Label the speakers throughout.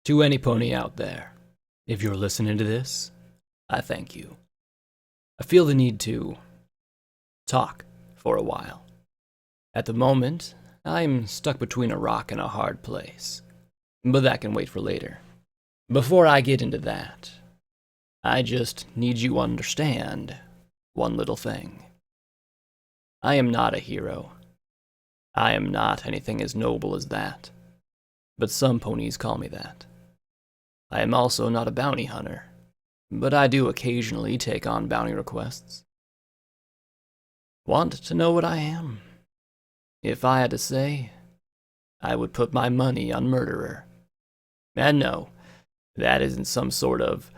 Speaker 1: To any pony out there, if you're listening to this, I thank you. I feel the need to talk for a while. At the moment, I'm stuck between a rock and a hard place, but that can wait for later. Before I get into that, I just need you to understand one little thing. I am not a hero. I am not anything as noble as that, but some ponies call me that. I am also not a bounty hunter, but I do occasionally take on bounty requests. Want to know what I am? If I had to say, I would put my money on murderer. And no, that isn't some sort of,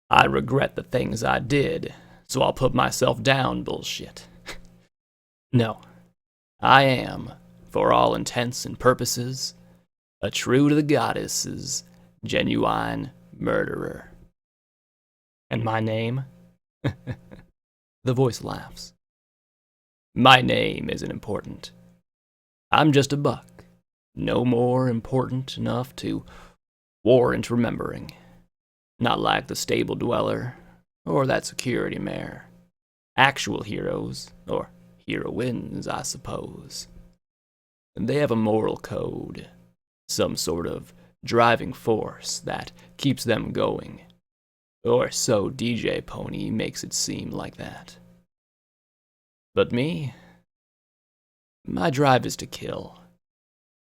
Speaker 1: I regret the things I did, so I'll put myself down bullshit. No, I am, for all intents and purposes, a true to the goddesses, genuine murderer. And my name? The voice laughs. My name isn't important. I'm just a buck, no more important enough to warrant remembering. Not like the stable dweller, or that security mare. Actual heroes, or heroines, I suppose. They have a moral code, some sort of driving force that keeps them going. Or so DJ Pony makes it seem like that. But me? My drive is to kill.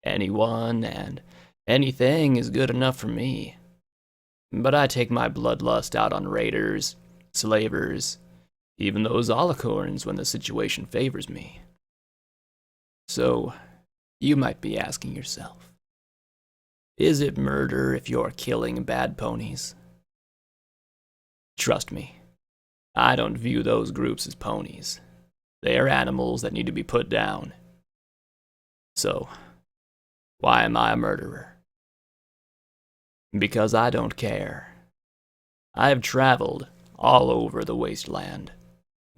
Speaker 1: Anyone and anything is good enough for me. But I take my bloodlust out on raiders, slavers, even those alicorns when the situation favors me. So, you might be asking yourself, is it murder if you're killing bad ponies? Trust me, I don't view those groups as ponies. They are animals that need to be put down. So, why am I a murderer? Because I don't care. I have traveled all over the wasteland.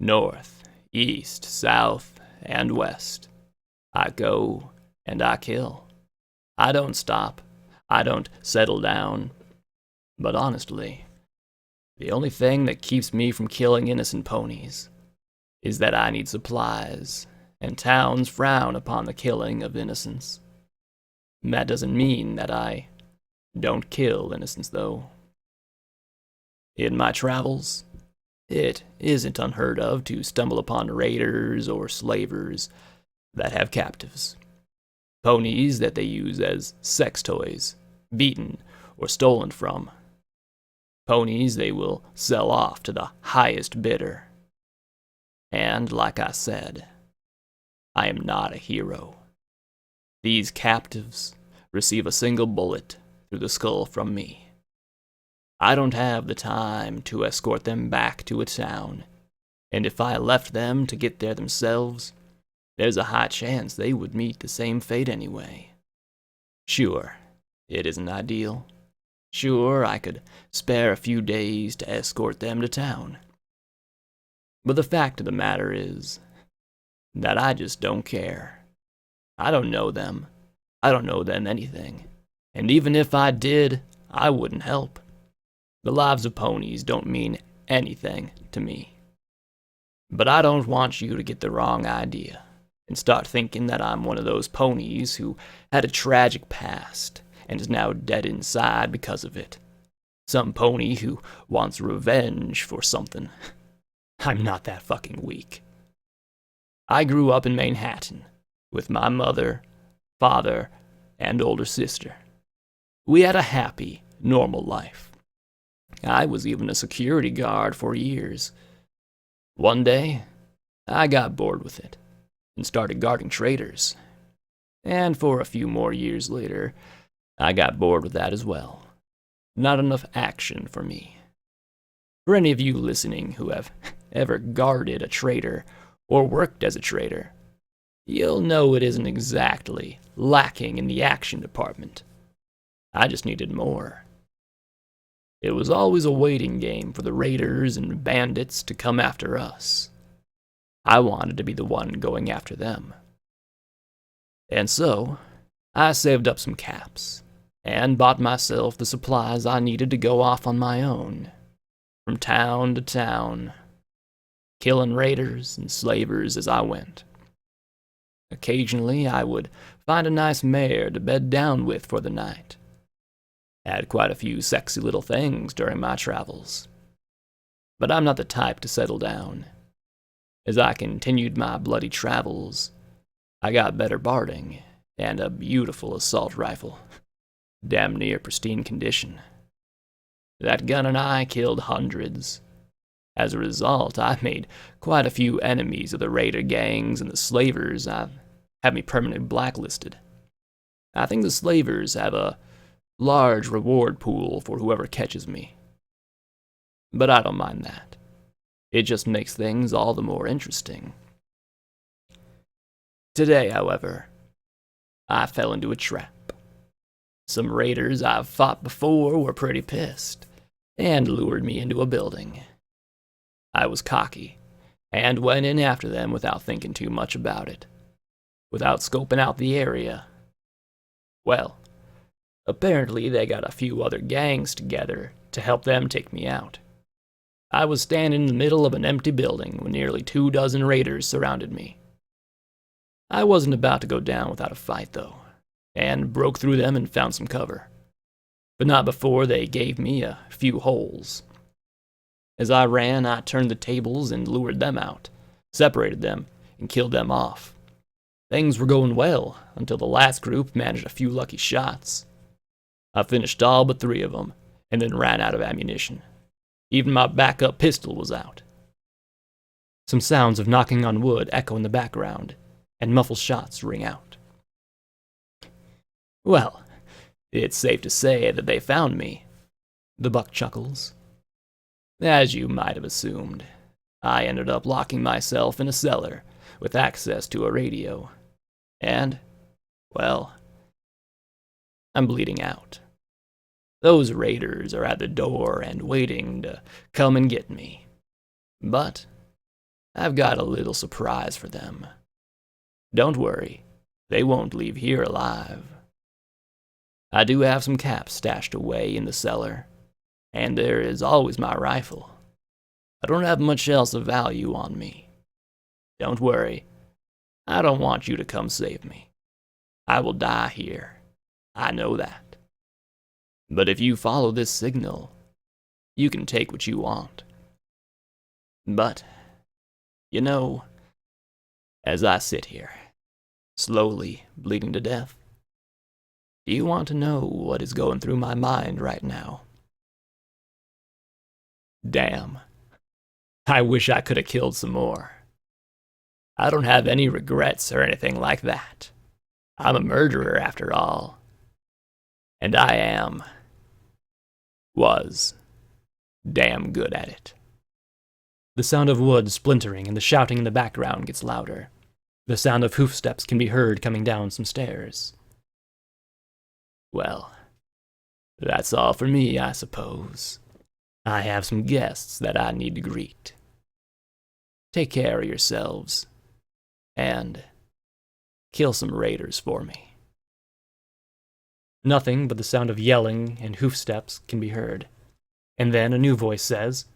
Speaker 1: North, east, south, and west. I go and I kill. I don't stop. I don't settle down. But honestly, the only thing that keeps me from killing innocent ponies is that I need supplies, and towns frown upon the killing of innocents. That doesn't mean that I don't kill innocents, though. In my travels, it isn't unheard of to stumble upon raiders or slavers that have captives. Ponies that they use as sex toys, beaten or stolen from. Ponies they will sell off to the highest bidder. And like I said, I am not a hero. These captives receive a single bullet through the skull from me. I don't have the time to escort them back to a town, and if I left them to get there themselves, there's a high chance they would meet the same fate anyway. Sure, it isn't ideal. Sure, I could spare a few days to escort them to town. But the fact of the matter is that I just don't care. I don't know them. I don't know them anything. And even if I did, I wouldn't help. The lives of ponies don't mean anything to me. But I don't want you to get the wrong idea and start thinking that I'm one of those ponies who had a tragic past and is now dead inside because of it. Some pony who wants revenge for something. I'm not that fucking weak. I grew up in Manhattan with my mother, father, and older sister. We had a happy, normal life. I was even a security guard for years. One day, I got bored with it and started guarding traders. And for a few more years later, I got bored with that as well. Not enough action for me. For any of you listening who have ever guarded a trader or worked as a trader, you'll know it isn't exactly lacking in the action department. I just needed more. It was always a waiting game for the raiders and bandits to come after us. I wanted to be the one going after them. And so, I saved up some caps, and bought myself the supplies I needed to go off on my own, from town to town, killing raiders and slavers as I went. Occasionally, I would find a nice mare to bed down with for the night. Had quite a few sexy little things during my travels. But I'm not the type to settle down. As I continued my bloody travels, I got better barding and a beautiful assault rifle, damn near pristine condition. That gun and I killed hundreds. As a result, I made quite a few enemies of the raider gangs, and the slavers have me permanently blacklisted. I think the slavers have a large reward pool for whoever catches me. But I don't mind that. It just makes things all the more interesting. Today, however, I fell into a trap. Some raiders I've fought before were pretty pissed, and lured me into a building. I was cocky, and went in after them without thinking too much about it, without scoping out the area. Well, apparently they got a few other gangs together to help them take me out. I was standing in the middle of an empty building when nearly 24 raiders surrounded me. I wasn't about to go down without a fight, though, and broke through them and found some cover. But not before they gave me a few holes. As I ran, I turned the tables and lured them out, separated them, and killed them off. Things were going well until the last group managed a few lucky shots. I finished all but 3 of them, and then ran out of ammunition. Even my backup pistol was out. Some sounds of knocking on wood echo in the background, and muffled shots ring out. Well, it's safe to say that they found me, the buck chuckles. As you might have assumed, I ended up locking myself in a cellar with access to a radio. And, well, I'm bleeding out. Those raiders are at the door and waiting to come and get me. But I've got a little surprise for them. Don't worry, they won't leave here alive. I do have some caps stashed away in the cellar, and there is always my rifle. I don't have much else of value on me. Don't worry, I don't want you to come save me. I will die here, I know that. But if you follow this signal, you can take what you want. But, you know, as I sit here, slowly bleeding to death, do you want to know what is going through my mind right now? Damn. I wish I could have killed some more. I don't have any regrets or anything like that. I'm a murderer after all. And I was damn good at it. The sound of wood splintering and the shouting in the background gets louder. The sound of hoof steps can be heard coming down some stairs. Well, that's all for me, I suppose. I have some guests that I need to greet. Take care of yourselves, and kill some raiders for me. Nothing but the sound of yelling and hoof steps can be heard. And then a new voice says,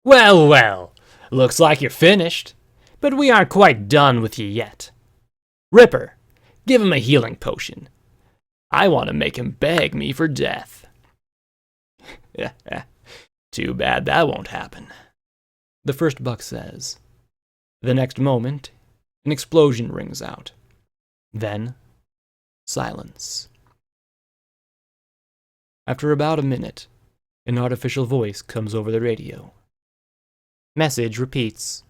Speaker 1: "Well, well, looks like you're finished, but we aren't quite done with you yet. Ripper, give him a healing potion. I want to make him beg me for death." Too bad that won't happen, the first buck says. The next moment, an explosion rings out. Then, silence. After about a minute, an artificial voice comes over the radio. Message repeats.